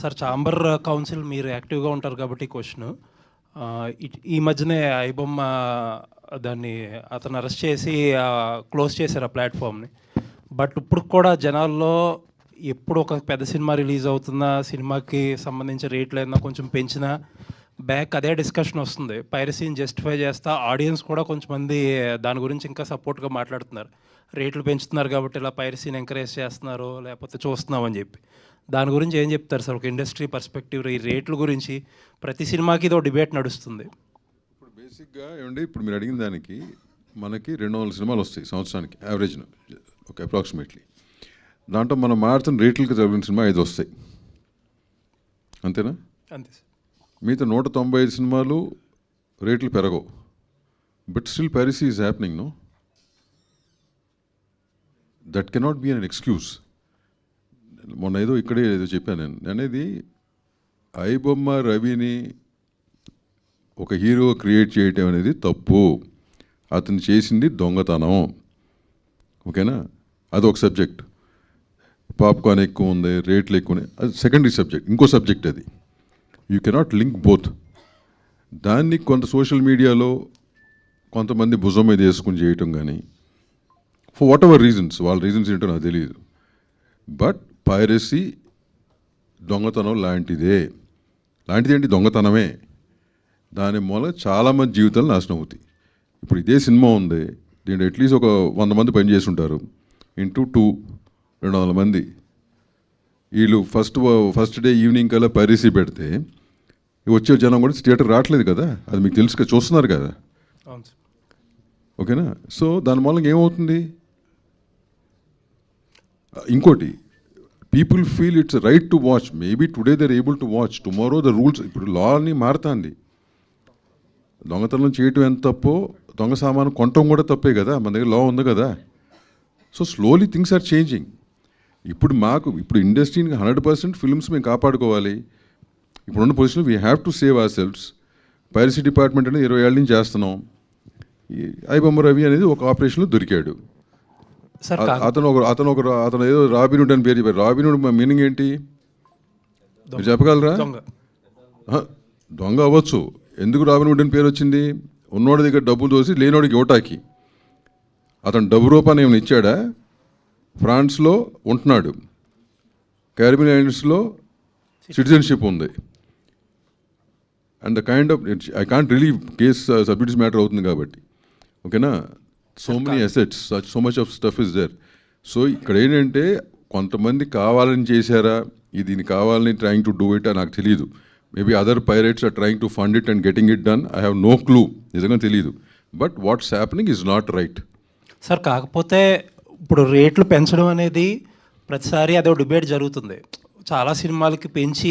Sir chamber council మీరు యాక్టివ్గా ఉంటారు కాబట్టి క్వశ్చన్ ఈ మధ్యనే ఐబొమ్మ దాన్ని అతను అరెస్ట్ చేసి క్లోజ్ చేశారు ఆ ప్లాట్ఫామ్ని. బట్ ఇప్పుడు కూడా జనాల్లో ఎప్పుడు ఒక పెద్ద సినిమా రిలీజ్ అవుతున్నా సినిమాకి సంబంధించిన రేట్లు ఏదైనా కొంచెం పెంచినా బ్యాక్ అదే డిస్కషన్ వస్తుంది. పైరసీని జస్టిఫై చేస్తా ఆడియన్స్ కూడా కొంచెం మంది దాని గురించి ఇంకా సపోర్ట్గా మాట్లాడుతున్నారు. రేట్లు పెంచుతున్నారు కాబట్టి ఇలా పైరసీని ఎంకరేజ్ చేస్తున్నారు లేకపోతే చూస్తున్నామని చెప్పి. దాని గురించి ఏం చెప్తారు సార్? ఒక ఇండస్ట్రీ పర్స్పెక్టివ్ ఈ రేట్ల గురించి ప్రతి సినిమాకి ఇదో డిబేట్ నడుస్తుంది. ఇప్పుడు బేసిక్గా ఏమండి, ఇప్పుడు మీరు అడిగిన దానికి మనకి 200 సినిమాలు వస్తాయి సంవత్సరానికి యావరేజ్న, ఓకే, అప్రాక్సిమేట్లీ. దాంట్లో మనం మారుతున్న రేట్లకి చదివిన సినిమా 5 వస్తాయి, అంతేనా? అంతే సార్. మిగతా 195 సినిమాలు రేట్లు పెరగవు. But still piracy is happening, no? That cannot be an excuse. మొన్న ఏదో ఇక్కడే ఏదో చెప్పాను నేను అనేది, ఐబొమ్మ రవిని ఒక హీరో క్రియేట్ చేయటం అనేది తప్పు. అతను చేసింది దొంగతనం, ఓకేనా? అదొక సబ్జెక్ట్. పాప్కార్న్ ఎక్కువ ఉంది, రేట్లు ఎక్కువ ఉన్నాయి, అది సెకండరీ సబ్జెక్ట్, ఇంకో సబ్జెక్ట్ అది. You cannot link both. దాన్ని కొంత సోషల్ మీడియాలో కొంతమంది భుజం మీద వేసుకుని చేయటం కానీ, ఫర్ వాట్ ఎవర్ రీజన్స్, వాళ్ళ రీజన్స్ ఏంటో నాకు తెలియదు. బట్ పైరసీ దొంగతనం లాంటిదే. లాంటిదేంటి? దొంగతనమే. దాని మూల చాలామంది జీవితాలు నాశనం అవుతాయి. ఇప్పుడు ఇదే సినిమా ఉంది, దీంట్లో అట్లీస్ట్ ఒక 100 మంది పనిచేసి ఉంటారు, ఇంటూ 200 మంది. వీళ్ళు ఫస్ట్ డే ఈవినింగ్ కల్లా పైరసీ పెడితే వచ్చే జనం కూడా థియేటర్ రావట్లేదు కదా, అది మీకు తెలుసు కదా, చూస్తున్నారు కదా, ఓకేనా? సో దాని మూలంగా ఏమవుతుంది? ఇంకోటి, people feel it's right to watch. Maybe today they are able to watch, tomorrow the rules. ఇప్పుడు లా అని మారుతుంది. దొంగతనం చేయటం ఎంత తప్పో, దొంగ సామాను కొనటం కూడా తప్పే కదా, మన దగ్గర లా ఉంది కదా. So slowly things are changing. ఇప్పుడు ఇండస్ట్రీని 100% ఫిల్మ్స్ మేము కాపాడుకోవాలి. ఇప్పుడున్న position we have to save ourselves. Piracy department అనేది 20 ఏళ్ళ నుంచి చేస్తున్నాం. ఐబొమ్మ రవి అనేది ఒక ఆపరేషన్లో దొరికాడు. అతను ఏదో రాబిన్హుడ్ అని పేరు చెప్పారు. రాబిన్హుడ్ మీనింగ్ ఏంటి మీరు చెప్పగలరా? దొంగ అవ్వచ్చు. ఎందుకు రాబిన్హుడ్ అని పేరు వచ్చింది? ఉన్నోడి దగ్గర డబ్బులు దోసి లేనోడికి ఇవ్వటానికి. అతను డబ్బు రూపాన్ని ఏమైనా ఇచ్చాడా? ఫ్రాన్స్లో ఉంటున్నాడు, క్యారిబియన్ ఐలాండ్స్లో సిటిజన్షిప్ ఉంది. And the kind of I can't relieve case subjects matter అవుతుంది కాబట్టి, ఓకేనా? So many assets, so much of stuff is there. సో ఇక్కడ ఏంటంటే కొంతమంది కావాలని చేశారా, దీన్ని కావాలని ట్రయింగ్ టు డూ ఇట్ అని నాకు తెలియదు. Maybe other pirates are trying to fund it and getting it done. I have no clue, నిజంగా తెలియదు. But what's happening is not right sir. కాకపోతే ఇప్పుడు రేట్లు పెంచడం అనేది ప్రతిసారి అదో డిబేట్ జరుగుతుంది. చాలా సినిమాలకి పెంచి